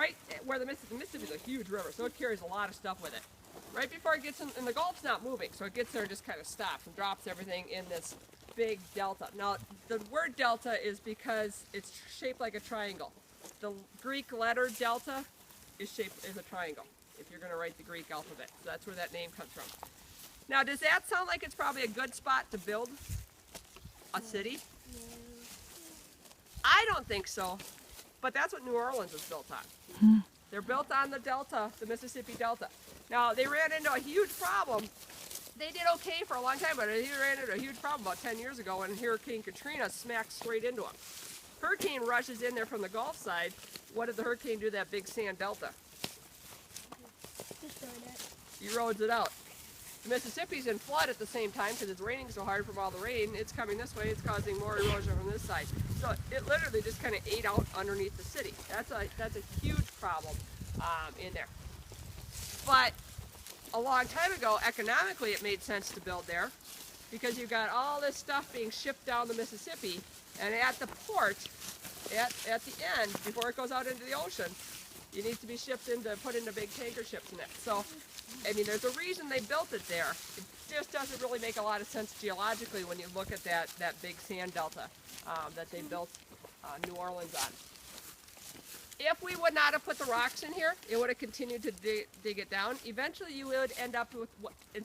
right where the Mississippi is a huge river, so it carries a lot of stuff with it. Right before it gets in, and the Gulf's not moving, so it gets there and just kind of stops and drops everything in this big delta. Now, the word delta is because it's shaped like a triangle. The Greek letter delta is shaped as a triangle, if you're going to write the Greek alphabet. So that's where that name comes from. Now, does that sound like it's probably a good spot to build a city? I don't think so, but that's what New Orleans is built on. They're built on the delta, the Mississippi Delta. Now, they ran into a huge problem. They did okay for a long time, but they ran into a huge problem about 10 years ago when Hurricane Katrina smacked straight into them. Hurricane rushes in there from the Gulf side. What did the hurricane do to that big sand delta? He erodes it out. The Mississippi's in flood at the same time because it's raining so hard from all the rain. It's coming this way. It's causing more erosion from this side. So it literally just kind of ate out underneath the city. That's a huge problem in there. But a long time ago, economically, it made sense to build there because you've got all this stuff being shipped down the Mississippi, and at the port, at the end, before it goes out into the ocean, you need to be put into big tanker ships in it. So, I mean, there's a reason they built it there. It just doesn't really make a lot of sense geologically when you look at that big sand delta that they built New Orleans on. If we would not have put the rocks in here, it would have continued to dig it down. Eventually, you would end up with